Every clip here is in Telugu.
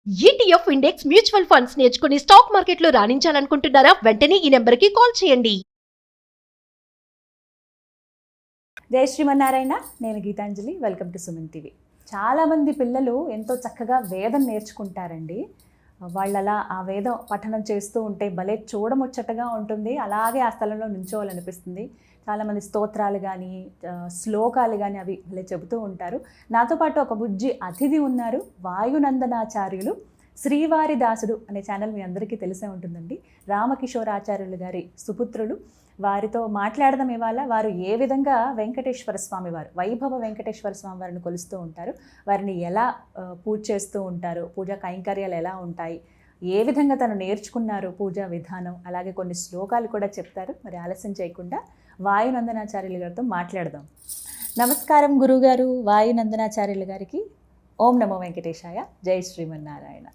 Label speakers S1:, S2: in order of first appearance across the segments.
S1: ఈటీఎఫ్ ఇండెక్స్ మ్యూచువల్ ఫండ్స్ నేర్చుకుని స్టాక్ మార్కెట్లో రాణించాలనుకుంటున్నారా? వెంటనే ఈ నెంబర్కి కాల్ చేయండి.
S2: జై శ్రీమన్నారాయణ. నేను Geetanjali. Welcome to Suman TV. చాలామంది పిల్లలు ఎంతో చక్కగా వేదం నేర్చుకుంటారండి. వాళ్ళలా ఆ వేదం పఠనం చేస్తూ ఉంటే భలే చూడముచ్చటగా ఉంటుంది. అలాగే ఆ స్థలంలో నుంచోవాలనిపిస్తుంది. చాలామంది స్తోత్రాలు కానీ శ్లోకాలు కానీ అవి భలే చెబుతూ ఉంటారు. నాతో పాటు ఒక బుజ్జి అతిథి ఉన్నారు. వాయునందనాచార్యులు శ్రీవారి దాసుడు అనే ఛానల్ మీ అందరికీ తెలిసే ఉంటుందండి. రామకిషోరాచార్యులు గారి సుపుత్రులు. వారితో మాట్లాడదాం ఇవాళ. వారు ఏ విధంగా వెంకటేశ్వర స్వామి వారు, వైభవ వెంకటేశ్వర స్వామి వారిని కొలుస్తూ ఉంటారు, వారిని ఎలా పూజ చేస్తూ ఉంటారు, పూజా కైంకర్యాలు ఎలా ఉంటాయి, ఏ విధంగా తను నేర్చుకున్నారు పూజా విధానం, అలాగే కొన్ని శ్లోకాలు కూడా చెప్తారు. మరి ఆలస్యం చేయకుండా వాయునందనాచార్యులు గారితో మాట్లాడదాం. నమస్కారం గురుగారు. వాయునందనాచార్యులు గారికి ఓం నమో వెంకటేశాయ. జై శ్రీమన్నారాయణ.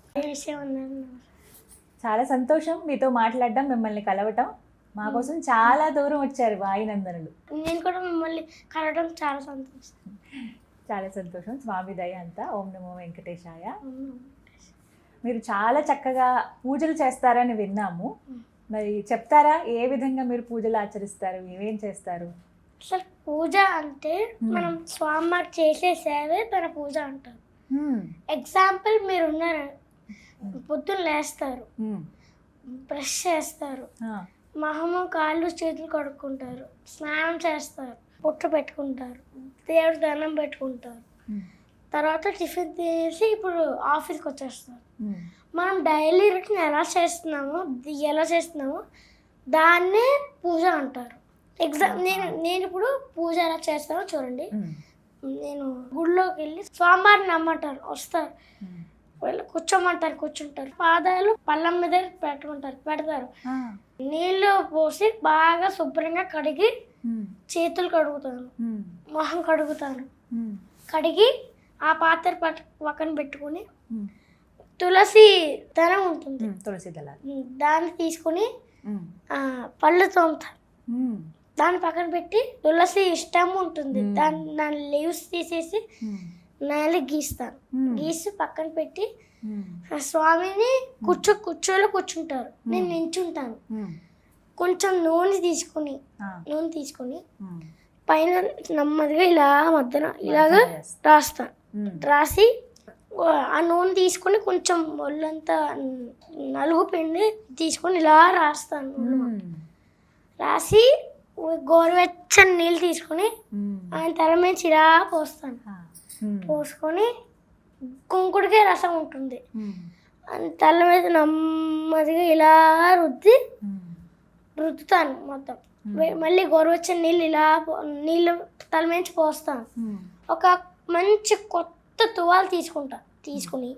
S2: చాలా సంతోషం మీతో మాట్లాడడం, మిమ్మల్ని కలవటం. మా కోసం చాలా దూరం వచ్చారు వాయునందనులు.
S3: నేను కూడా మిమ్మల్ని కలవడం చాలా సంతోషం.
S2: చాలా సంతోషం. స్వామి దయ అంతా. ఓం నమో వెంకటేశాయ. మీరు చాలా చక్కగా పూజలు చేస్తారని విన్నాము. మరి చెప్తారా ఏ విధంగా మీరు పూజలు ఆచరిస్తారు, ఏమేం చేస్తారు?
S3: అసలు పూజ అంటే మనం స్వామివారు చేసే సేవే మన పూజ అంటారు. ఎగ్జాంపుల్ మీరు ఉన్నారు, పొద్దున్న లేస్తారు, బ్రష్ చేస్తారు, మొహము కాళ్ళు చేతులు కడుక్కుంటారు, స్నానం చేస్తారు, బొట్టు పెట్టుకుంటారు, దేవుడు దండం పెట్టుకుంటారు, తర్వాత టిఫిన్ తినేసి ఇప్పుడు ఆఫీస్కి వచ్చేస్తారు. మనం డైలీ రొటీన్ ఎలా చేస్తున్నామో దాన్నే పూజ అంటారు. నేను ఇప్పుడు పూజ ఎలా చేస్తానో చూడండి. నేను గుడిలోకి వెళ్ళి స్వామివారిని నమ్మంటారు, వస్తారు, వెళ్ళి కూర్చోమంటారు, కూర్చుంటారు, పాదాలు పళ్ళం మీద పెడతారు, నీళ్ళు పోసి బాగా శుభ్రంగా కడిగి చేతులు కడుగుతాను, మొహం కడుగుతాను, కడిగి ఆ పాత్ర పక్కన పెట్టుకుని తులసి దళం ఉంటుంది,
S2: తులసి దళం,
S3: దాన్ని తీసుకుని పళ్ళు తోముతాను, దాన్ని పక్కన పెట్టి తులసి ఇష్టం ఉంటుంది దాని లీవ్స్ తీసేసి నేల గీస్తాను, గీసి పక్కన పెట్టి స్వామిని కుర్చోలో కూర్చుంటారు, నేను నించుంటాను. కొంచెం నూనె తీసుకుని పైన నెమ్మదిగా ఇలా మధ్యన ఇలాగా రాస్తాను. రాసి ఆ నూనె తీసుకుని కొంచెం ఒళ్ళంతా నలుగు పిండి తీసుకొని ఇలా రాస్తాను. రాసి గోరువెచ్చని నీళ్ళు తీసుకొని ఆయన తల మీద ఇలా పోస్తాను. పోసుకొని కుంకుడికే రసం ఉంటుంది, తల మీద నెమ్మదిగా ఇలా రుద్దుతాను మొత్తం. మళ్ళీ గోరువెచ్చని నీళ్ళు తల మీద పోస్తాను. ఒక మంచి కొత్త తువాలు తీసుకుని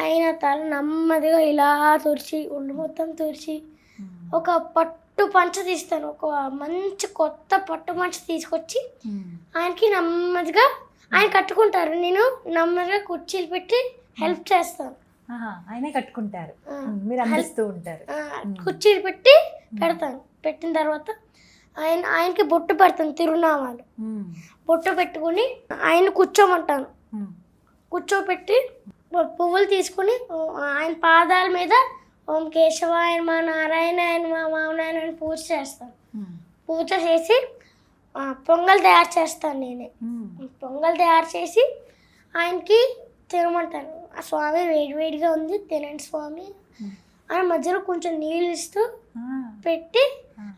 S3: ఆయన తల నెమ్మదిగా ఇలా తుడిచి ఒళ్ళు మొత్తం తుడిచి ఒక పట్టు పంచ తీస్తాను. ఒక మంచి కొత్త పట్టు పంచ తీసుకొచ్చి ఆయనకి నెమ్మదిగా ఆయన కట్టుకుంటారు. నేను నెమ్మదిగా కుర్చీలు పెట్టి హెల్ప్ చేస్తాను.
S2: ఆయనే కట్టుకుంటారు, మీరు అందిస్తూ ఉంటారు.
S3: కుర్చీలు పెట్టి పెడతాను. పెట్టిన తర్వాత ఆయనకి బొట్టు పెడతాను, తిరునామాలు బొట్టు పెట్టుకుని ఆయన కూర్చోమంటాను. కూర్చోపెట్టి పువ్వులు తీసుకుని ఆయన పాదాల మీద ఓం కేశవాయ నమః, నారాయణాయ నమః, వామనాయ అని పూజ చేస్తాను. పూజ చేసి పొంగల్ తయారు చేస్తాను. నేనే పొంగల్ తయారు చేసి ఆయనకి తినమంటాను. ఆ స్వామి వేడివేడిగా ఉంది, తినండి స్వామి ఆయన మధ్యలో కొంచెం నీళ్ళు ఇస్తూ పెట్టి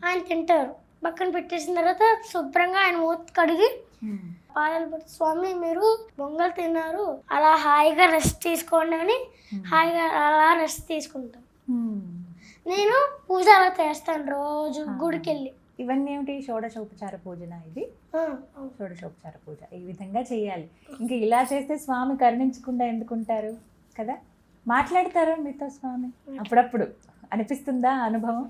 S3: ఆయన తింటారు. పక్కన పెట్టేసిన తర్వాత శుభ్రంగా ఆయన మూత కడిగి పాదాలు పెట్టి స్వామి మీరు పొంగల్ తిన్నారు, అలా హాయిగా రెస్ట్ తీసుకోండి అని హాయిగా అలా రెస్ట్ తీసుకుంటాను. నేను పూజ అలా చేస్తాను రోజు గుడికి వెళ్ళి.
S2: ఇవన్నీ ఏమిటి? షోడశోపచార పూజన ఇది? షోడశోపచార పూజ ఈ విధంగా చేయాలి. ఇంకా ఇలా చేస్తే స్వామి కరుణించకుండా ఎందుకుంటారు కదా. మాట్లాడతారా మీతో స్వామి? అప్పుడప్పుడు అనిపిస్తుందా అనుభవం?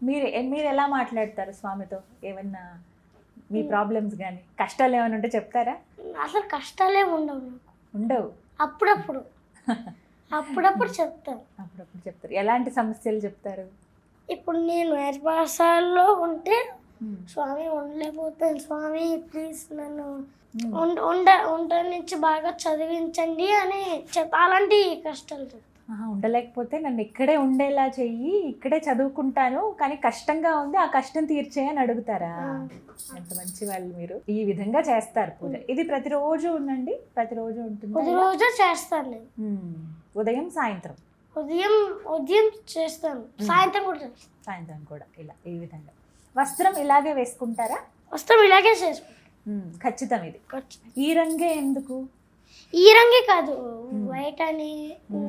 S2: మీరు ఎలా మాట్లాడతారు స్వామితో? ఏమన్నా మీ ప్రాబ్లమ్స్ కానీ కష్టాలు ఏమైనా ఉంటే చెప్తారా?
S3: అసలు కష్టాలే ఉండవు. అప్పుడప్పుడు చెప్తారు.
S2: అప్పుడప్పుడు చెప్తారు. ఎలాంటి సమస్యలు చెప్తారు?
S3: ఇప్పుడు నేను వేరుభాషల్లో ఉంటే స్వామి ఉండలేకపోతాను, స్వామి ప్లీజ్ నన్ను ఉండ నుంచి బాగా చదివించండి అని అలాంటి కష్టాలు చెప్తాను.
S2: ఉండలేకపోతే నన్ను ఇక్కడే ఉండేలా చెయ్యి, ఇక్కడే చదువుకుంటాను, కానీ కష్టంగా ఉంది, ఆ కష్టం తీర్చేయని అడుగుతారా? ఎంత మంచి వాళ్ళు మీరు. ఈ విధంగా చేస్తారు పూజ. ఇది ప్రతిరోజు ఉండండి? ప్రతిరోజు ఉంటుంది?
S3: ప్రతిరోజు చేస్తాను నేను.
S2: ఉదయం సాయంత్రం?
S3: ఉదయం చేస్తాను, సాయంత్రం కూడా చేస్తాను.
S2: సాయంత్రం కూడా ఇలా ఈ విధంగా. వస్త్రం ఇలాగే వేసుకుంటారా?
S3: వస్త్రం ఇలాగే చేసుకుంటాను.
S2: ఖచ్చితం. ఇది ఈ రంగే ఎందుకు?
S3: ఈ రంగే కాదు, వైట్ అని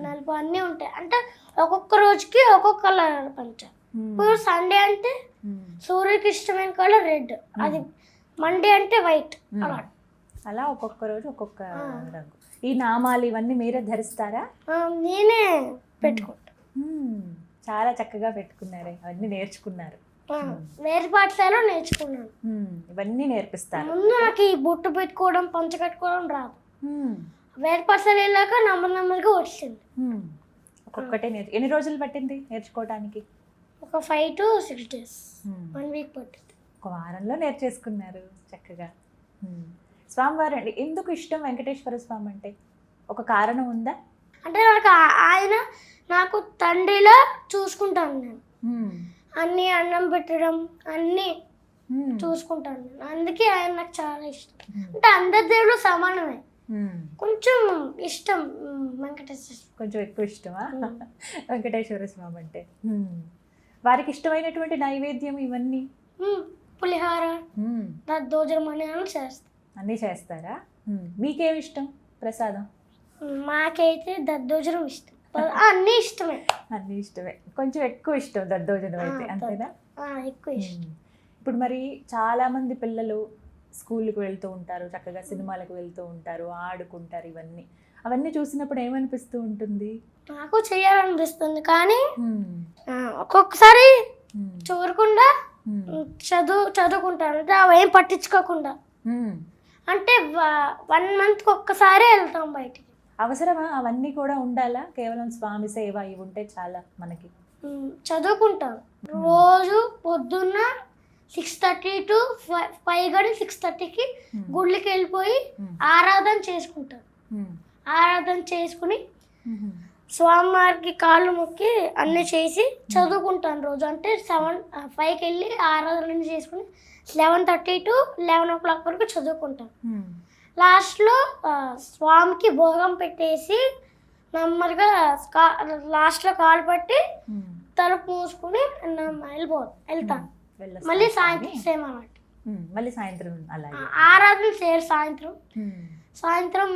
S3: నలుపు అన్నీ ఉంటాయి. అంటే ఒక్కొక్క రోజుకి ఒక్కొక్క కలర్ పంచ. ఇప్పుడు సండే అంటే సూర్యుడికి ఇష్టమైన కలర్ రెడ్, అది మండే అంటే వైట్,
S2: అలా ఒక్కొక్క రోజు ఒక్కొక్క రంగు. ఈ నామాలు ఇవన్నీ మీరే ధరిస్తారా?
S3: నేనే పెట్టుకుంటా.
S2: చాలా చక్కగా పెట్టుకున్నారే, అవన్నీ నేర్చుకున్నారు.
S3: వేరే పాఠశాలలో నేర్చుకున్నాను.
S2: ఇవన్నీ నేర్పిస్తారు.
S3: ముందు నాకు ఈ బొట్టు పెట్టుకోవడం, పంచ కట్టుకోవడం రాదు. వేరే పాఠశాల వెళ్ళాక నెమ్మదిగా వచ్చింది.
S2: ఒక్కొక్కటే ఎన్ని రోజులు పట్టింది నేర్చుకోవడానికి?
S3: ఒక 5 to 6 days, 1 week పట్టింది.
S2: ఒక వారంలో నేర్చేసుకున్నారు చక్కగా. స్వామివారు అండి ఎందుకు ఇష్టం వెంకటేశ్వర స్వామి అంటే? ఒక కారణం ఉందా?
S3: అంటే నాకు ఆయన నాకు తండ్రిలా చూసుకుంటాను నేను. అన్నీ అన్నం పెట్టడం అన్నీ చూసుకుంటాను నేను. అందుకే ఆయన నాకు చాలా ఇష్టం. అంటే అందరి దేవుడు సమానమే, కొంచెం ఇష్టం వెంకటేశ్వర. కొంచెం
S2: ఎక్కువ ఇష్టమా వెంకటేశ్వర స్వామి అంటే? వారికి ఇష్టమైనటువంటి నైవేద్యం ఇవన్నీ?
S3: పులిహార, దద్దోజనం
S2: అన్నీ చేస్తారా? మీకేమి ఇష్టం ప్రసాదం?
S3: మాకైతే దద్దోజనం ఇష్టం. అన్నీ ఇష్టమే.
S2: అన్నీ ఇష్టమే, కొంచెం ఎక్కువ ఇష్టం దద్దోజనం అయితే, అంతేనా?
S3: ఎక్కువ ఇష్టం.
S2: ఇప్పుడు మరి చాలా మంది పిల్లలు స్కూల్కి వెళ్తూ ఉంటారు, చక్కగా సినిమాలకు వెళ్తూ ఉంటారు, ఆడుకుంటారు. అవన్నీ చూసినప్పుడు ఏమనిపిస్తూ ఉంటుంది?
S3: నాకు చేయాలనిపిస్తుంది, కానీ ఒక్కొక్కసారి చూడకుండా చదువుకుంటాను. అంటే అవేం పట్టించుకోకుండా, అంటే 1 month ఒక్కసారి వెళ్తాం బయటికి.
S2: అవసరమా అవన్నీ కూడా ఉండాలా? కేవలం స్వామి సేవ ఇవి ఉంటే చాలా మనకి?
S3: చదువుకుంటాం రోజు పొద్దున్న 6:30 to 5 కానీ 6:30కి గుళ్ళకి వెళ్ళిపోయి ఆరాధన చేసుకుంటాం. ఆరాధన చేసుకుని స్వామివారికి కాళ్ళు మొక్కి అన్నీ చేసి చదువుకుంటాను రోజు. అంటే 5కి వెళ్ళి ఆరాధన చేసుకుని 11:30 to 11 o'clock వరకు చదువుకుంటాను. లాస్ట్లో స్వామికి భోగం పెట్టేసి నెమ్మదిగా లాస్ట్లో కాలు పట్టి తలుపు మూసుకుని వెళ్తాను. మళ్ళీ సాయంత్రం సేమ్ అన్నమాట.
S2: మళ్ళీ సాయంత్రం
S3: ఆరాధన చేయరు. సాయంత్రం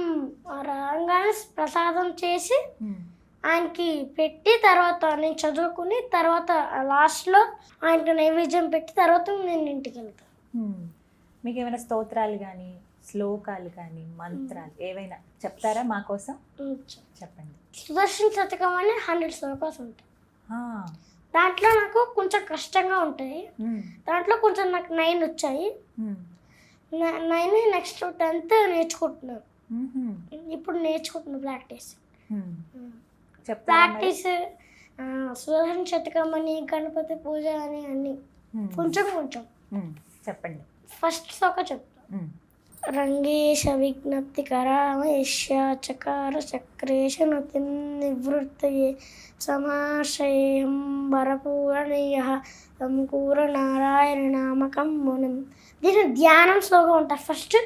S3: రాగానే ప్రసాదం చేసి ఆయనకి పెట్టి తర్వాత నేను చదువుకుని తర్వాత లాస్ట్లో ఆయనకి నైవేద్యం పెట్టి తర్వాత నేను ఇంటికి వెళ్తాను.
S2: మీకు ఏమైనా స్తోత్రాలు కానీ శ్లోకాలు కానీ మంత్రాలు ఏవైనా చెప్తారా మా కోసం? చెప్పండి.
S3: సుదర్శన శతకం అని 100 శ్లోకాలు ఉంటాయి. దాంట్లో నాకు కొంచెం కష్టంగా ఉంటాయి. దాంట్లో కొంచెం నాకు 9 వచ్చాయి. 9 నెక్స్ట్ 10th నేర్చుకుంటున్నాను. ఇప్పుడు నేర్చుకుంటున్నాను ప్రాక్టీస్. సుదర్శన శతకం అని, గణపతి పూజ అని అన్ని కొంచెం
S2: చెప్పండి.
S3: ఫస్ట్ శ్లోకం చెప్తాను. రంగేశ విజ్ఞప్తి కరామేశ్య చకార చక్రేశ నృతి నివృత్తయే సమాశయం వరపూరణీయ సంకూర నారాయణ నామకం మునం. దీని ధ్యానం శ్లోకం ఉంటుంది. ఫస్ట్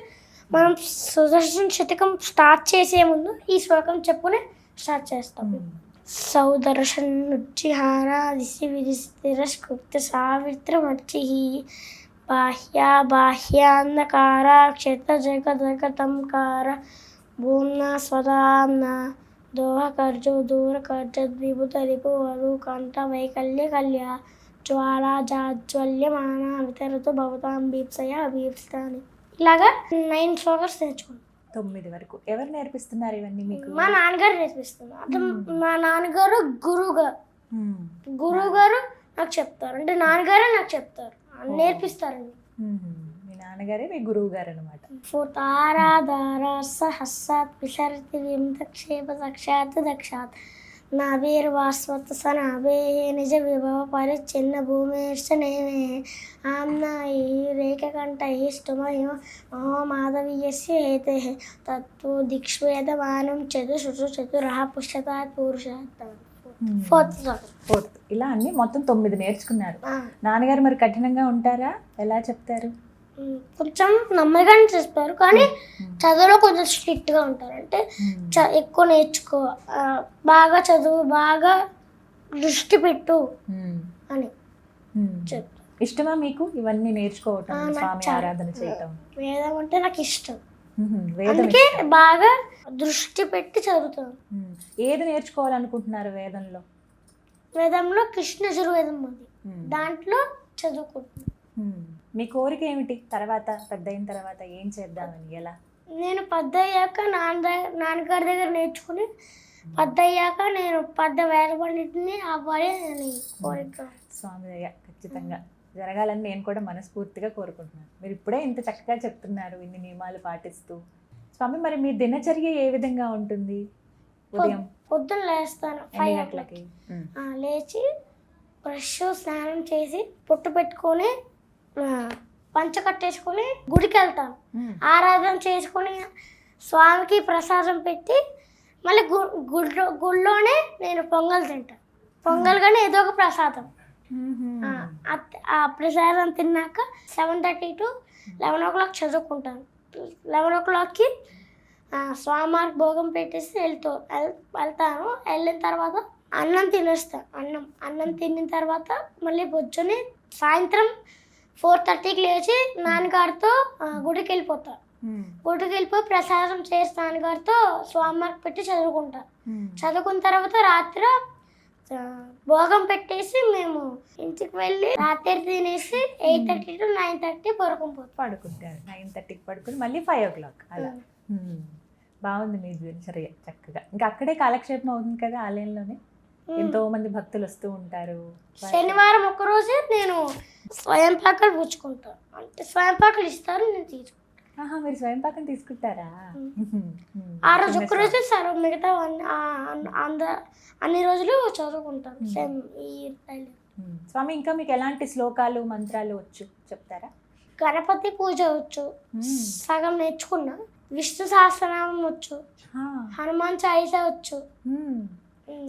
S3: మనం సుదర్శన శతకం స్టార్ట్ చేసే ముందు ఈ శ్లోకం చెప్పుకుని స్టార్ట్ చేస్తాం. సౌదర్శన్ ఉజ్జిహార దిశి విదిశి తిరస్కృప్త సావిత్రమర్చి బాహ్యాంధకార క్షేత్ర జగతంకార భూమ్నా స్వదాంన దోహకర్జో దూరకర్జ ద్విభుత రిపు వధు కంఠ వైకల్య కల్య జ్వాలా జాజ్వల్యమాన వితరతు భవతాం భీప్సయ భీప్స్తాని. ఇలాగా 9 శ్లోకాలు నేర్చుకున్నాను.
S2: 9 వరకు ఎవరు నేర్పిస్తున్నారు ఇవన్నీ మీకు?
S3: మా నాన్నగారు నేర్పిస్తున్నారు. అంటే మా నాన్నగారు గురువు గారు నాకు చెప్తారు. అంటే నాన్నగారే నాకు చెప్తారు, నేర్పిస్తారండి.
S2: మీ నాన్నగారే మీ గురువు గారు అనమాట.
S3: ఫోతారాధార సహస్సాత్ విసరతి వింతక్షేప దక్షాత్ నాభిర్వాస్వత్ సనాభే నిజ విభవ పరిచ్ఛిన్న భూమిర్షనేమే ఆమ్నాయి రేఖకంఠైష్టమయో మహో మాధవీయస్య హేతే తత్వ దిక్ష్వేదమానం చతురః పుష్యతాత్ పురుషాత్. ఫోర్త్
S2: ఇలా అన్ని మొత్తం 9 నేర్చుకున్నారు. నాన్నగారు మరి కఠినంగా ఉంటారా? ఎలా చెప్తారు?
S3: కొంచెం నమ్మకంగా చేస్తారు, కానీ చదువులో కొంచెం స్ట్రిక్ట్గా ఉంటారు. అంటే ఎక్కువ నేర్చుకో, బాగా చదువు, బాగా దృష్టి పెట్టు అని చెప్తారు.
S2: ఇష్టమా మీకు ఇవన్నీ నేర్చుకోవటం, స్వామి ఆరాధన చేయటం?
S3: వేదం అంటే నాకు ఇష్టం, అందుకే బాగా దృష్టి పెట్టి చదువుతాను.
S2: ఏది నేర్చుకోవాలనుకుంటున్నారు వేదంలో?
S3: వేదంలో కృష్ణ యజుర్వేదం ఉంది, దాంట్లో చదువుకుంటున్నాను.
S2: మీ కోరిక ఏమిటి తర్వాత, పెద్ద అయిన తర్వాత ఏం చేద్దామని? ఎలా?
S3: నేను పెద్ద అయ్యాక నాన్నగారి దగ్గర నేర్చుకుని పెద్ద అయ్యాక నేను పెద్ద వేద పండితుని అవ్వాలి అని కోరిక.
S2: స్వామి దయ ఖచ్చితంగా జరగాలని నేను కూడా మనస్ఫూర్తిగా కోరుకుంటున్నాను. మీరు ఇప్పుడే ఇంత చక్కగా చెప్తున్నారు, ఇన్ని నియమాలు పాటిస్తూ. స్వామి మరి మీ దినచర్య ఏ విధంగా ఉంటుంది? ఉదయం
S3: పొద్దున్న లేస్తాను 5 గంటలకి, లేచి బ్రష్ స్నానం చేసి పొట్టు పెట్టుకొని పంచ కట్టేసుకొని గుడికి వెళ్తాను. ఆరాధన చేసుకొని స్వామికి ప్రసాదం పెట్టి మళ్ళీ గుడిలోనే నేను పొంగల్ తింటాను. పొంగల్ కానీ ఏదో ఒక ప్రసాదం. ఆ ప్రసాదం తిన్నాక 7:30 to 11 o'clock చదువుకుంటాను. 11 o'clockకి స్వామివారికి భోగం పెట్టేసి వెళ్తాను. వెళ్ళిన తర్వాత అన్నం తినేస్తాను. అన్నం తిన్న తర్వాత మళ్ళీ పొద్దున్నే సాయంత్రం 4:30కి లేచి నాన్నగారితో గుడికి వెళ్ళిపోతాను. గుడికి వెళ్ళిపోయి ప్రసాదం చేసి నాన్నగారితో స్వామివారికి పెట్టి చదువుకుంటాను. చదువుకున్న తర్వాత రాత్రి భోగం పెట్టేసి మేము ఇంటికి వెళ్ళి రాత్రి తినేసి 8:30 to 9:30
S2: పడుకుంటారు. 9:30కి పడుకుని మళ్ళీ 5 o'clock అలా. బాగుంది మీ దినచర్య చక్కగా. ఇంకా అక్కడే కాలక్షేపం అవుతుంది కదా ఆలయంలోనే, ఎంతో మంది భక్తులు వస్తూ ఉంటారు.
S3: శనివారం ఒక్కరోజే నేను స్వయం పాకలు పుచ్చుకుంటాను. అంటే స్వయం పాకలు ఇస్తారు, నేను తీసుకుంటాను.
S2: మీరు స్వయం పాకం తీసుకుంటారా?
S3: ఆ రోజు ఒక్కరోజే సార్, మిగతా అన్ని రోజులు చదువుకుంటాను.
S2: స్వామి ఇంకా మీకు ఎలాంటి శ్లోకాలు మంత్రాలు వచ్చు చెప్తారా?
S3: గణపతి పూజ వచ్చు, సగం నేర్చుకున్నా. విష్ణు సహస్రనామం వచ్చు, హనుమాన్ చాలీసా వచ్చు.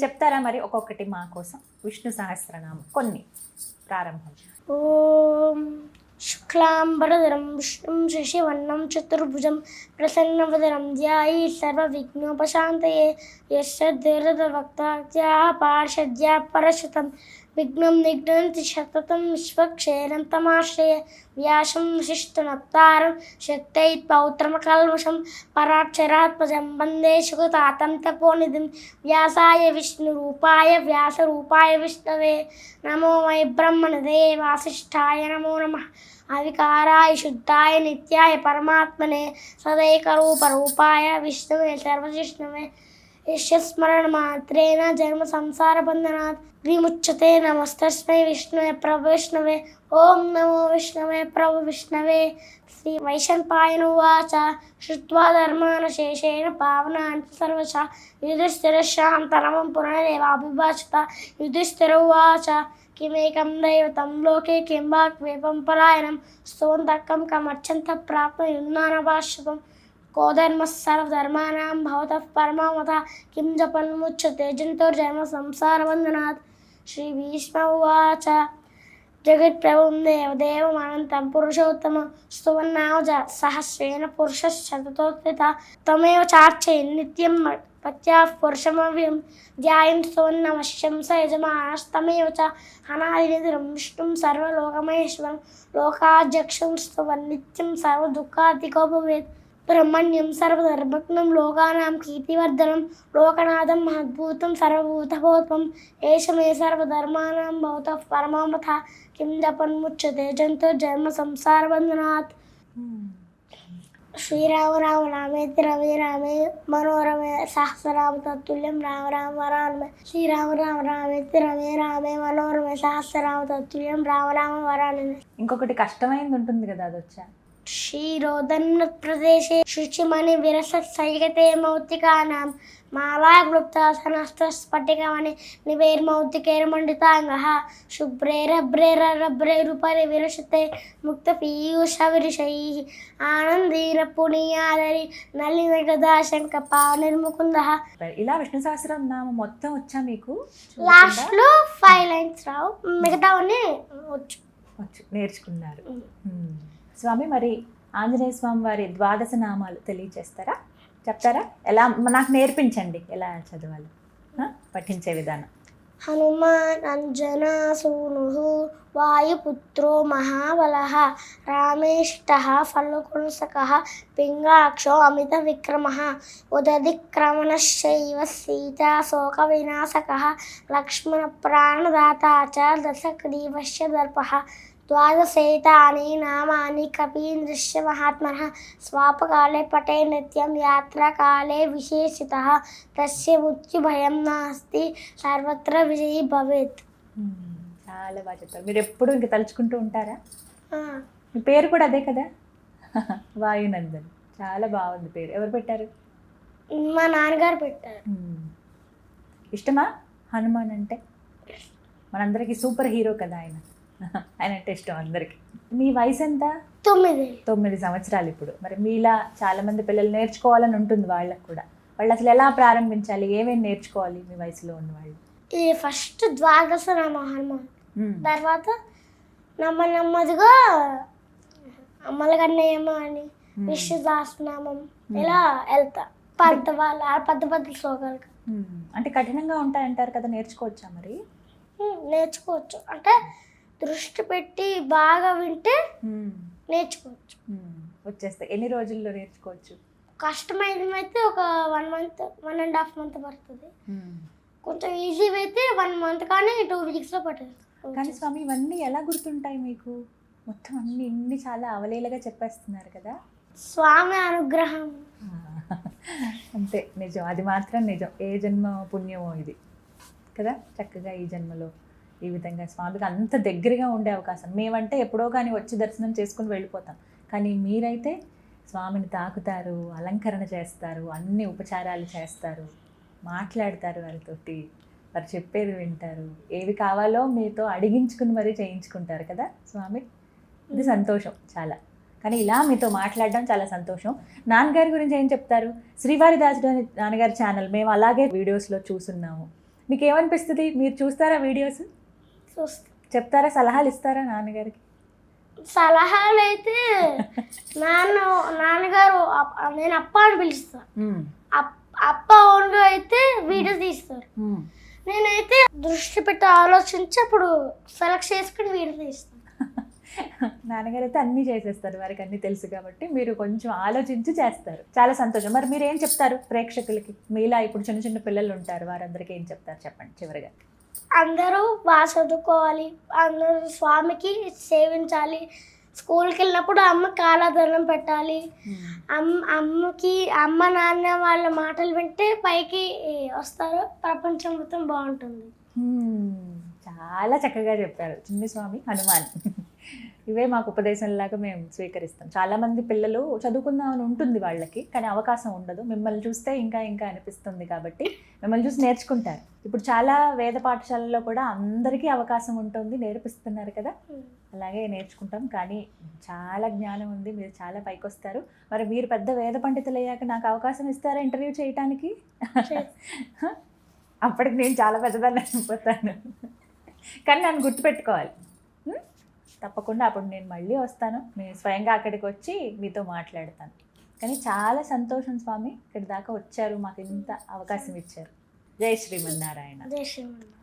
S2: చెప్తారా మరి ఒక్కొక్కటి మా కోసం? విష్ణు సహస్రనామం కొన్ని ప్రారంభం.
S3: ఓం శుక్లాంబరధరం విష్ణుం శశివర్ణం చతుర్భుజం ప్రసన్నవదనం ధ్యాయే సర్వవిఘ్నోపశాంతయే యస్య దీర్ఘవక్త్రాద్యాః పార్షద్యాః పరశతం విఘ్నం నిఘ్నంతి సతతం విశ్వక్షేరం తమాశ్రయే వ్యాసం వసిష్ఠనప్తారం శక్తైః పౌత్రమకల్మషం పరాక్షరాత్మజం వందే సుగతాతం తపోనిధిం వ్యాసాయ విష్ణురూపాయ వ్యాసరూపాయ విష్ణవే నమో వై బ్రహ్మణదే వాసిష్ఠాయ నమో నమః అవికారాయ శుద్ధాయ నిత్యాయ పరమాత్మనే సదైకరూపరూపాయ విష్ణవే సర్వజిష్ణవే యస్మరణమాత్రేణ జన్మ సంసార బంధనాత్ విముచ్యతే. నమస్తస్మై విష్ణవే ప్రభు విష్ణవే. ఓం నమో విష్ణవే ప్రభు విష్ణవే. శ్రీ వైశంపాయనువాచ శ్రుత్వా ధర్మానశేషేణ పావనాని సర్వశ యుధిష్ఠిరశాంతరమం పునరేవాభిభాషత. యుధిష్ఠిరువాచ కిమేకం దైవతం లోకే కిం వా క్వేపం పలాయనం స్తోంతకం కమర్చంత ప్రాప్తయున్నానభాష్యతం. కోధర్మ సర్వధర్మాణం భవతః పరమామతః కిం జపన్ముచ్యతే జంతుర్జన్మ సంసారబంధనాత్. శ్రీ భీష్మ ఉవాచ జగత్ప్రభుం దేవదేవమనంతం పురుషోత్తమం స్తువన్నామ సహస్రేణ పురుషశతతోత్థిత. త్వమేవ చార్చయన్ నిత్యం పత్యాః పురుషమవ్యయం ధ్యాయన్ స్తువన్నమస్యం స యజమానస్తమేవ చ అనాదినిధనం విష్ణుం సర్వలోకమహేశ్వరం లోకాధ్యక్షం స్తువన్ నిత్యం సర్వదుఃఖాతికో భవేత్. బ్రహ్మణ్యం సర్వధర్మజ్ఞం లోకానాం కీర్తివర్ధనం లోకనాథం మహద్భూతం సర్వభూతభోత్వం ఏష మే సర్వధర్మాణాం భవతః పరమామతః కిం జపన్ముచ్యతే జంతుర్జన్మ సంసారబంధనాత్. శ్రీరామ రామ రామేతి రమే రామే మనోరమే సహస్రనామ తత్తుల్యం రామ రామ వరానమే. శ్రీరామ రామ రామేతి రమే రామే మనోరమే సహస్రనామ తత్తుల్యం రామ రామ వరానమే.
S2: ఇంకొకటి కష్టమైనది ఉంటుంది కదా, అది వచ్చా?
S3: క్షీరోదన్మత్ప్రదేశే శుచిమణి విరసత్ సైగతే మౌక్తికానాం మాలాగ్లుప్తాసనస్తస్ఫటికమణి నివేర్మౌక్తికైర్మండితాంగః శుభ్రైరభ్రైరభ్రైరుపరి విరసతే ముక్తపీయూషవిరిశైః ఆనందీన పునీయాదరి నళినగదాశంకపాణిర్ముకుందః.
S2: ఇలా విష్ణు సహస్రనామం మొత్తం వచ్చా మీకు?
S3: లాస్ట్లో 5 లైన్స్ రావు, మిగతావన్నీ వచ్చు.
S2: నేర్చుకున్నారు. స్వామి, మరి ఆంజనేయ స్వామి వారి ద్వాదశ నామాలు తెలియచేస్తారా? చెప్తారా? ఎలా నాకు నేర్పించండి, ఎలా చదవాలి, పఠించే విధానం.
S3: హనుమాన్ అంజనా సూనుః వాయుపుత్రో మహాబలః రామేష్టః ఫలకుంసకః పింగాక్షో అమిత విక్రమః ఉదధిక్రమణశ్చైవ సీతా శోక వినాశకః లక్ష్మణ ప్రాణదాతా చ దశగ్రీవస్య దర్పః ద్వాదశైతాని నామాని కపీంద్రస్య మహాత్మనః స్వాపకాలే పటే నిత్యం యాత్రాకాలే విశేషితః తస్య మృత్యుభయం నాస్తి సర్వత్ర విజయీ భవేత్.
S2: చాలా బాగా చెప్తారు. మీరు ఎప్పుడు ఇంక తలుచుకుంటూ ఉంటారా? మీ పేరు కూడా అదే కదా, వాయునందన్. చాలా బాగుంది పేరు. ఎవరు పెట్టారు?
S3: మా నాన్నగారు పెట్టారు.
S2: ఇష్టమా హనుమాన్ అంటే? మనందరికీ సూపర్ హీరో కదా ఆయన. ఆయన అంటే ఇష్టం అందరికీ. మీ వయసు ఎంత? 9 సంవత్సరాలు ఇప్పుడు. మరి మీలా చాలామంది పిల్లలు నేర్చుకోవాలని ఉంటుంది వాళ్ళకు కూడా. వాళ్ళు అసలు ఎలా ప్రారంభించాలి, ఏమేమి నేర్చుకోవాలి మీ వయసులో ఉన్న వాళ్ళు?
S3: ఈ ఫస్ట్ ద్వాదశ నామ హనుమాన్, తర్వాత నెమ్మదిగా అమ్మలగన్నయ్యమ్మ అని విష్ణుదాసనామం ఇలా వెళ్తా. పెద్ద శ్లోకాలు.
S2: అంటే కఠినంగా ఉంటాయంటారు కదా, నేర్చుకోవచ్చా మరి?
S3: నేర్చుకోవచ్చు, అంటే దృష్టి పెట్టి బాగా వింటే నేర్చుకోవచ్చు.
S2: వచ్చేస్తాయి. ఎన్ని రోజుల్లో నేర్చుకోవచ్చు?
S3: కష్టమైనదైతే ఒక 1 మంత్ 1.5 మంత్ పడుతుంది. కొంచెం ఈజీ అయితే 1 మంత్ కానీ 2 వీక్స్లో పట్టేస్తుంది.
S2: కానీ స్వామి, ఇవన్నీ ఎలా గుర్తుంటాయి మీకు? మొత్తం ఇన్ని చాలా అవలీలగా చెప్పేస్తున్నారు కదా.
S3: స్వామి అనుగ్రహం
S2: అంతే, నిజం. అది మాత్రం నిజం. ఏ జన్మ పుణ్యమో ఇది కదా. చక్కగా ఈ జన్మలో ఈ విధంగా స్వామికి అంత దగ్గరగా ఉండే అవకాశం. మేమంటే ఎప్పుడో కానీ వచ్చి దర్శనం చేసుకుని వెళ్ళిపోతాం, కానీ మీరైతే స్వామిని తాకుతారు, అలంకరణ చేస్తారు, అన్ని ఉపచారాలు చేస్తారు, మాట్లాడతారు వారితోటి, వారు చెప్పేది వింటారు, ఏవి కావాలో మీతో అడిగించుకుని మరీ చేయించుకుంటారు కదా స్వామి. ఇది సంతోషం చాలా. కానీ ఇలా మీతో మాట్లాడడం చాలా సంతోషం. నాన్నగారి గురించి ఏం చెప్తారు? శ్రీవారి దాసుడు అని నాన్నగారి ఛానల్ మేము అలాగే వీడియోస్లో చూస్తున్నాము. మీకు ఏమనిపిస్తుంది? మీరు చూస్తారా వీడియోస్? చెప్తారా? సలహాలు ఇస్తారా నాన్నగారికి?
S3: సలహాలు అయితే నాన్నగారు నేను అప్ప అని పిలుస్తా. అప్ప ఓన్గా అయితే వీడియో తీస్తారు. నేనైతే దృష్టి పెట్టి ఆలోచించి అప్పుడు సెలెక్ట్ చేసుకుని వీడియో తీస్తాను.
S2: నాన్నగారు అయితే అన్నీ చేసేస్తారు, వారికి అన్నీ తెలుసు కాబట్టి మీరు కొంచెం ఆలోచించి చేస్తారు. చాలా సంతోషం. మరి మీరు ఏం చెప్తారు ప్రేక్షకులకి? మీలా ఇప్పుడు చిన్న చిన్న పిల్లలు ఉంటారు, వారందరికీ ఏం చెప్తారు చెప్పండి చివరిగా.
S3: అందరూ బాగా చదువుకోవాలి, అందరూ స్వామికి సేవించాలి, స్కూల్కి వెళ్ళినప్పుడు అమ్మకి కాలాదనం పెట్టాలి, అమ్మకి అమ్మ నాన్న వాళ్ళ మాటలు వింటే పైకి వస్తారు, ప్రపంచం మొత్తం బాగుంటుంది.
S2: చాలా చక్కగా చెప్పారు చిన్ని స్వామి హనుమాన్. ఇవే మాకు ఉపదేశంలాగా మేము స్వీకరిస్తాం. చాలామంది పిల్లలు చదువుకుందామని ఉంటుంది వాళ్ళకి, కానీ అవకాశం ఉండదు. మిమ్మల్ని చూస్తే ఇంకా ఇంకా అనిపిస్తుంది కాబట్టి మిమ్మల్ని చూసి నేర్చుకుంటారు. ఇప్పుడు చాలా వేద పాఠశాలల్లో కూడా అందరికీ అవకాశం ఉంటుంది, నేర్పిస్తున్నారు కదా, అలాగే నేర్చుకుంటాం. కానీ చాలా జ్ఞానం ఉంది, మీరు చాలా పైకి వస్తారు. మరి మీరు పెద్ద వేద పండితులు అయ్యాక నాకు అవకాశం ఇస్తారా ఇంటర్వ్యూ చేయడానికి? అప్పటికి నేను చాలా పెద్దదాన్ని అయిపోతాను, కానీ నన్ను గుర్తుపెట్టుకోవాలి తప్పకుండా. అప్పుడు నేను మళ్ళీ వస్తాను, నేను స్వయంగా అక్కడికి వచ్చి మీతో మాట్లాడతాను. కానీ చాలా సంతోషం స్వామి, ఇక్కడి దాకా వచ్చారు, మాకు ఇంత అవకాశం ఇచ్చారు. జై శ్రీమన్నారాయణ.
S3: జై శ్రీమన్నారాయణ.